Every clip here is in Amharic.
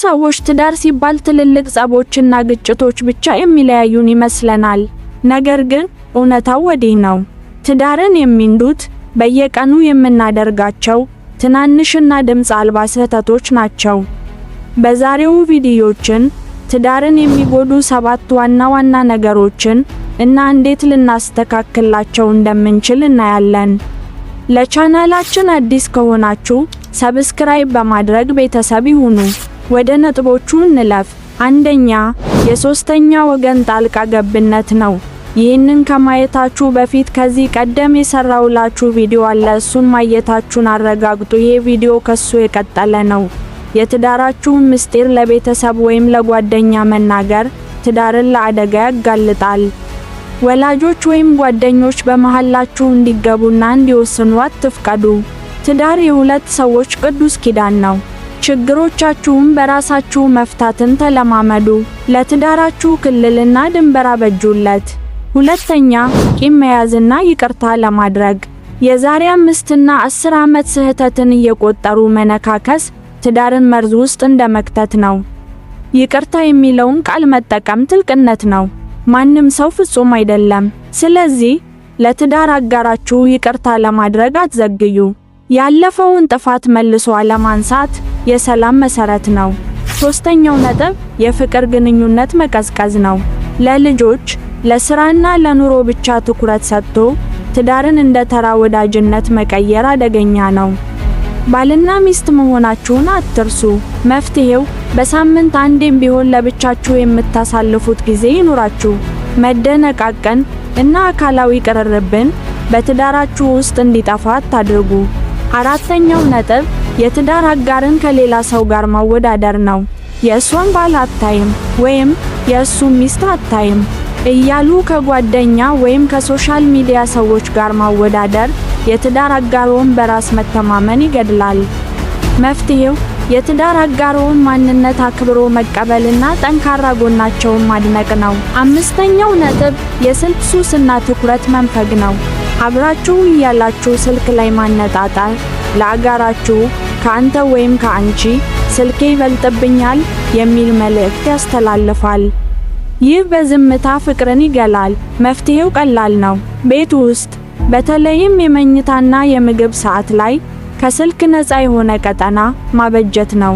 ሰዎች ትዳር ሲባል ትልልቅ ጸቦችና ግጭቶች ብቻ የሚለያዩን ይመስለናል። ነገር ግን እውነታው ወዲህ ነው። ትዳርን የሚንዱት በየቀኑ የምናደርጋቸው ትናንሽና ድምፅ አልባ ስህተቶች ናቸው። በዛሬው ቪዲዮችን ትዳርን የሚጎዱ 7 ዋና ዋና ነገሮችን እና እንዴት ልናስተካክላቸው እንደምንችል እናያለን። ለቻናላችን አዲስ ከሆናችሁ ሰብስክራይብ በማድረግ ቤተሰብ ይሁኑ። ወደ ነጥቦቹ እንለፍ። አንደኛ፣ የሶስተኛ ወገን ጣልቃ ገብነት ነው። ይህንን ከማየታችሁ በፊት ከዚህ ቀደም የሰራውላችሁ ቪዲዮ አለ፣ እሱን ማየታችሁን አረጋግጡ። ይሄ ቪዲዮ ከሱ የቀጠለ ነው። የትዳራችሁን ምስጢር ለቤተሰብ ወይም ለጓደኛ መናገር ትዳርን ለአደጋ ያጋልጣል። ወላጆች ወይም ጓደኞች በመሃላችሁ እንዲገቡና እንዲወስኑ አትፍቀዱ። ትዳር የሁለት ሰዎች ቅዱስ ኪዳን ነው። ችግሮቻችሁን በራሳችሁ መፍታትን ተለማመዱ። ለትዳራችሁ ክልልና ድንበር አበጁለት። ሁለተኛ፣ ቂም መያዝና ይቅርታ ለማድረግ። የዛሬ 5 እና 10 ዓመት ስህተትን እየቆጠሩ መነካከስ ትዳርን መርዝ ውስጥ እንደመክተት ነው። ይቅርታ የሚለውን ቃል መጠቀም ትልቅነት ነው። ማንም ሰው ፍጹም አይደለም። ስለዚህ ለትዳር አጋራችሁ ይቅርታ ለማድረግ አትዘግዩ። ያለፈውን ጥፋት መልሶ አለማንሳት የሰላም መሰረት ነው። ሶስተኛው ነጥብ የፍቅር ግንኙነት መቀዝቀዝ ነው። ለልጆች፣ ለስራና ለኑሮ ብቻ ትኩረት ሰጥቶ ትዳርን እንደ ተራ ወዳጅነት መቀየር አደገኛ ነው። ባልና ሚስት መሆናችሁን አትርሱ። መፍትሄው በሳምንት አንዴም ቢሆን ለብቻችሁ የምታሳልፉት ጊዜ ይኑራችሁ። መደነቃቀን እና አካላዊ ቅርርብን በትዳራችሁ ውስጥ እንዲጠፋ አታድርጉ። አራተኛው ነጥብ የትዳር አጋርን ከሌላ ሰው ጋር ማወዳደር ነው። የእሷን ባል አታይም ወይም የእሱን ሚስት አታይም እያሉ ከጓደኛ ወይም ከሶሻል ሚዲያ ሰዎች ጋር ማወዳደር የትዳር አጋሮን በራስ መተማመን ይገድላል። መፍትሄው የትዳር አጋሮን ማንነት አክብሮ መቀበልና ጠንካራ ጎናቸውን ማድነቅ ነው። አምስተኛው ነጥብ የስልክ ሱስና ትኩረት መንፈግ ነው። አብራችሁ እያላችሁ ስልክ ላይ ማነጣጠር ለአጋራችሁ ከአንተ ወይም ከአንቺ ስልኬ ይበልጥብኛል የሚል መልእክት ያስተላልፋል። ይህ በዝምታ ፍቅርን ይገላል። መፍትሄው ቀላል ነው። ቤት ውስጥ በተለይም የመኝታና የምግብ ሰዓት ላይ ከስልክ ነፃ የሆነ ቀጠና ማበጀት ነው።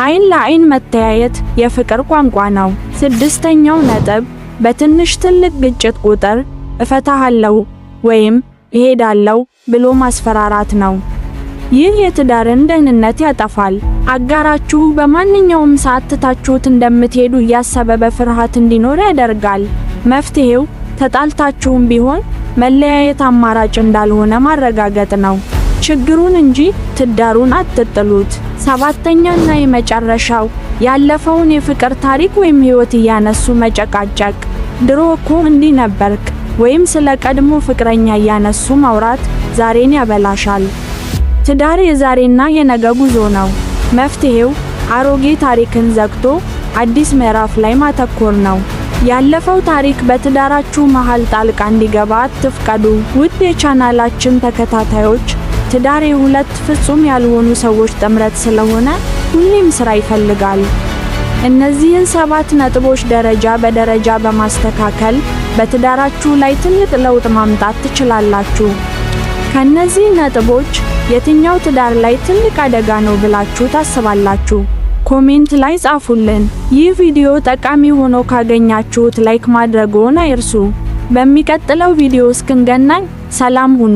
አይን ለአይን መተያየት የፍቅር ቋንቋ ነው። ስድስተኛው ነጥብ በትንሽ ትልቅ ግጭት ቁጥር እፈታሃለሁ ወይም እሄዳለሁ ብሎ ማስፈራራት ነው። ይህ የትዳርን ደህንነት ያጠፋል። አጋራችሁ በማንኛውም ሰዓት ትታችሁት እንደምትሄዱ እያሰበ በፍርሃት እንዲኖር ያደርጋል። መፍትሄው ተጣልታችሁም ቢሆን መለያየት አማራጭ እንዳልሆነ ማረጋገጥ ነው። ችግሩን እንጂ ትዳሩን አትጥሉት። ሰባተኛና የመጨረሻው ያለፈውን የፍቅር ታሪክ ወይም ሕይወት እያነሱ መጨቃጨቅ። ድሮ እኮ እንዲህ ነበርክ ወይም ስለ ቀድሞ ፍቅረኛ እያነሱ ማውራት ዛሬን ያበላሻል። ትዳር የዛሬና የነገ ጉዞ ነው። መፍትሄው አሮጌ ታሪክን ዘግቶ አዲስ ምዕራፍ ላይ ማተኮር ነው። ያለፈው ታሪክ በትዳራችሁ መሃል ጣልቃ እንዲገባ አትፍቀዱ። ውድ የቻናላችን ተከታታዮች፣ ትዳር የሁለት ፍጹም ያልሆኑ ሰዎች ጥምረት ስለሆነ ሁሌም ስራ ይፈልጋል። እነዚህን 7 ነጥቦች ደረጃ በደረጃ በማስተካከል በትዳራችሁ ላይ ትልቅ ለውጥ ማምጣት ትችላላችሁ። ከነዚህ ነጥቦች የትኛው ትዳር ላይ ትልቅ አደጋ ነው ብላችሁ ታስባላችሁ? ኮሜንት ላይ ጻፉልን። ይህ ቪዲዮ ጠቃሚ ሆኖ ካገኛችሁት ላይክ ማድረግዎን አይርሱ። በሚቀጥለው ቪዲዮ እስክንገናኝ ሰላም ሁኑ።